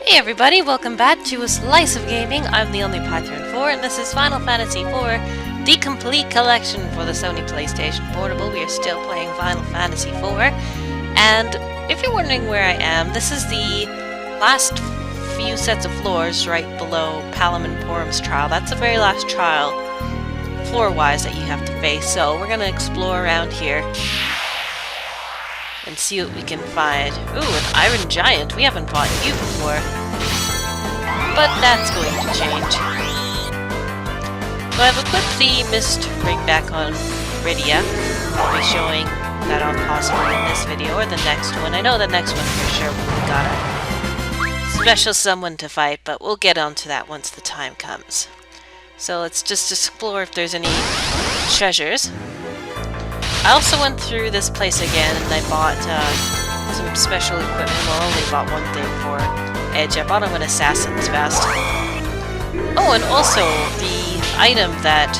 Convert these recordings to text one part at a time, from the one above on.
Hey everybody, welcome back to A Slice of Gaming. I'm the only Pattern 4, and this is Final Fantasy IV, the complete collection for the Sony PlayStation Portable. We are still playing Final Fantasy IV, and if you're wondering where I am, this is the last few sets of floors right below Palom and Porum's trial. That's the very last trial, floor-wise, that you have to face, so we're gonna explore around here and see what we can find. Ooh, an Iron Giant. We haven't fought you before. But that's going to change. So I've equipped the Mist rig back on Rydia. I'll be showing that on possibly in this video or the next one. I know the next one for sure we got a special someone to fight, but we'll get onto that once the time comes. So let's just explore if there's any treasures. I also went through this place again and I bought some special equipment. Well, I only bought one thing for Edge. I bought him an assassin's vest. Oh, and also the item that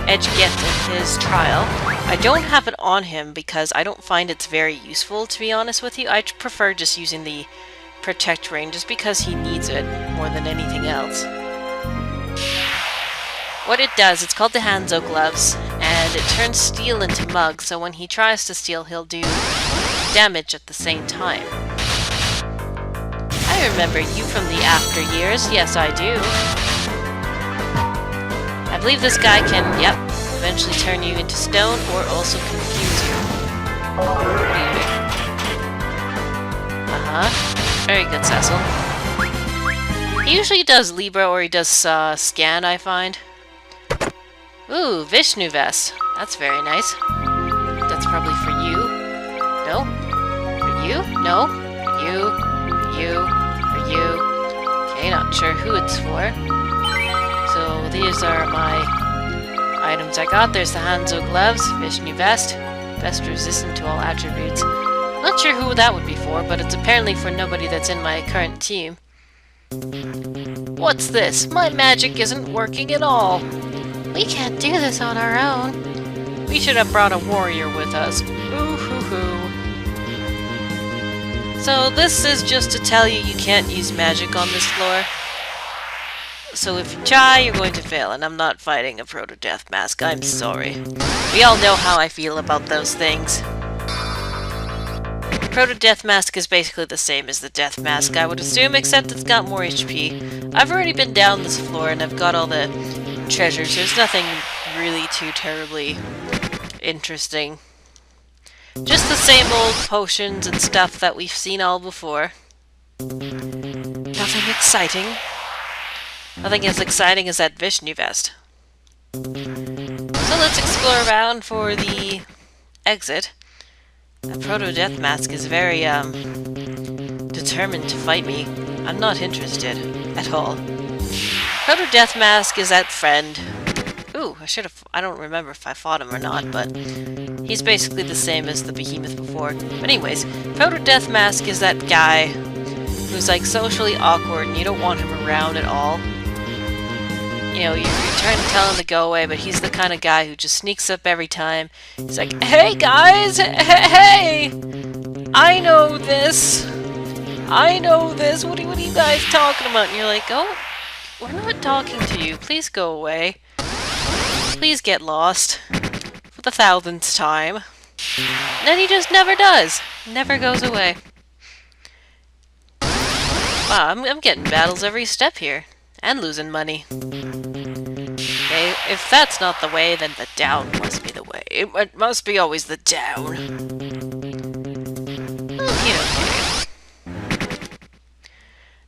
Edge gets in his trial. I don't have it on him because I don't find it's very useful, to be honest with you. I prefer just using the Protect ring just because he needs it more than anything else. What it does, it's called the Hanzo Gloves, and it turns steel into mug, so when he tries to steal, he'll do damage at the same time. I remember you from the after years. Yes, I do. I believe this guy can, yep, eventually turn you into stone or also confuse you. Very good, Cecil. He usually does Libra or he does Scan, I find. Ooh, Vishnu Vest. That's very nice. That's probably for you. No? For you? No? For you? For you? For you? Okay, not sure who it's for. So these are my items I got. There's the Hanzo Gloves, Vishnu Vest, Vest resistant to all attributes. Not sure who that would be for, but it's apparently for nobody that's in my current team. What's this? My magic isn't working at all. We can't do this on our own. We should have brought a warrior with us. Ooh hoo hoo. So this is just to tell you can't use magic on this floor. So if you try, you're going to fail, and I'm not fighting a Proto-Death Mask. I'm sorry. We all know how I feel about those things. Proto-Death Mask is basically the same as the Death Mask, I would assume, except it's got more HP. I've already been down this floor, and I've got all the treasures. There's nothing really too terribly interesting. Just the same old potions and stuff that we've seen all before. Nothing exciting. Nothing as exciting as that Vishnu Vest. So let's explore around for the exit. That Proto-Death Mask is very, determined to fight me. I'm not interested at all. Proto-Death Mask is that friend. Ooh, I don't remember if I fought him or not, but he's basically the same as the Behemoth before. But anyways, Proto-Death Mask is that guy who's like socially awkward and you don't want him around at all. You know, you're trying to tell him to go away, but he's the kind of guy who just sneaks up every time. He's like, hey guys, hey, I know this. I know this. What are you guys talking about? And you're like, oh, we're not talking to you. Please go away. Please get lost. For the 1000th time. And then he just never does. Never goes away. Wow, I'm getting battles every step here. And losing money. Okay, if that's not the way, then the down must be the way. It must be always the down. Okay.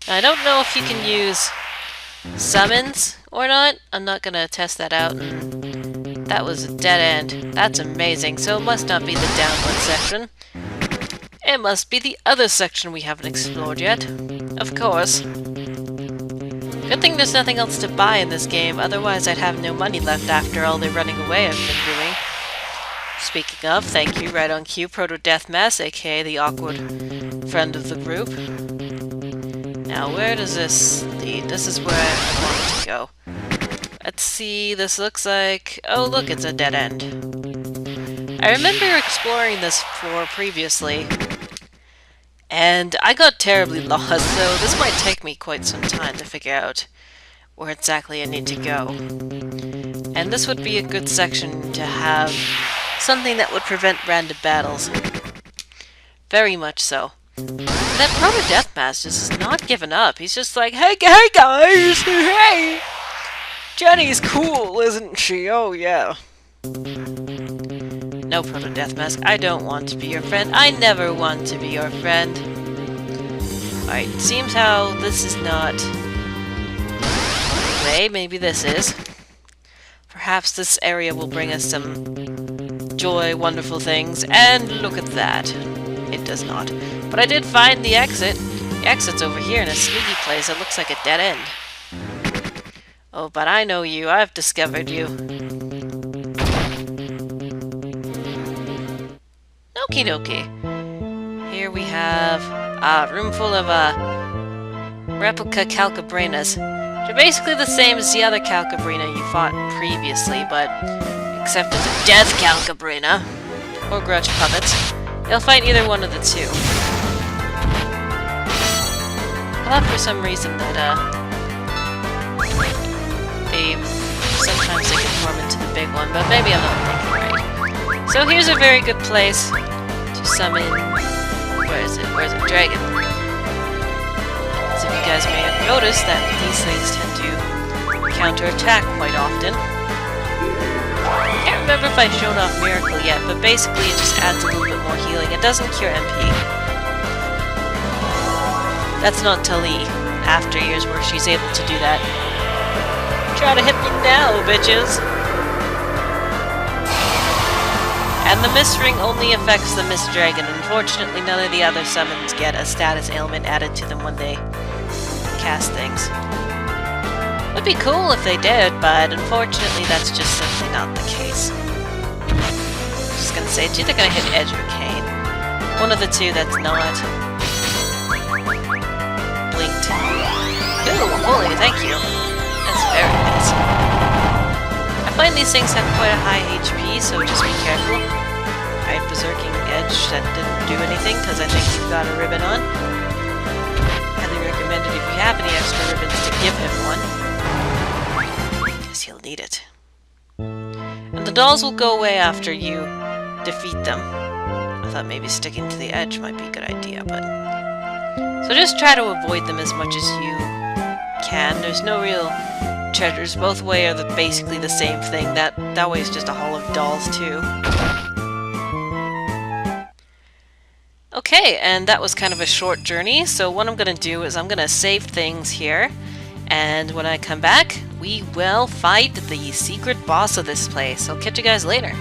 I don't know if you can use summons or not. I'm not gonna test that out. That was a dead end. That's amazing. So it must not be the downward section. It must be the other section we haven't explored yet. Of course. Good thing there's nothing else to buy in this game, otherwise I'd have no money left after all the running away I've been doing. Speaking of, thank you, right on cue, Proto-Death Mask, aka the awkward friend of the group. Now, where does this lead? This is where I want to go. Let's see, this looks like... oh, look, it's a dead end. I remember exploring this floor previously, And I got terribly lost, so this might take me quite some time to figure out where exactly I need to go. And this would be a good section to have something that would prevent random battles. Very much so. That Proto Deathmask is not giving up. He's just like, hey guys, hey! Jenny's cool, isn't she? Oh yeah. No, Proto Deathmask, I don't want to be your friend. I never want to be your friend. Alright, seems how this is not... Anyway, maybe this is. Perhaps this area will bring us some joy, wonderful things, and look at that. It does not. But I did find the exit. The exit's over here in a sneaky place that looks like a dead end. Oh, but I know you. I've discovered you. Okie dokie. Here we have a room full of replica Calcabrenas. They're basically the same as the other Calcabrina you fought previously, but except it's a death Calcabrina or grudge puppets. You'll fight either one of the two. I thought for some reason that sometimes they can form into the big one, but maybe I'm not thinking right. So here's a very good place to summon... Where is it? Where's it? Dragon. So you guys may have noticed that these things tend to counterattack quite often. I can't remember if I showed off Miracle yet, but basically it just adds a little bit more healing. It doesn't cure MP. That's not till the after years where she's able to do that. Try to hit me now, bitches! And the Mist Ring only affects the Mist Dragon. Unfortunately, none of the other summons get a status ailment added to them when they cast things. Would be cool if they did, but unfortunately that's just simply not the case. Just gonna say, it's either gonna hit Edge or Kane. One of the two that's not. Blinked. Ooh, holy, thank you. That's very nice. I find these things have quite a high HP, so just be careful. I had Berserking Edge that didn't do anything, because I think you've got a ribbon on. Highly recommended if you have any extra ribbons to give him one. Because he'll need it. And the dolls will go away after you defeat them. I thought maybe sticking to the edge might be a good idea, but... So just try to avoid them as much as you can. There's no real treasures. Both way are basically the same thing. That way is just a hall of dolls too. Okay, and that was kind of a short journey. So what I'm going to do is I'm going to save things here. And when I come back, we will fight the secret boss of this place. I'll catch you guys later.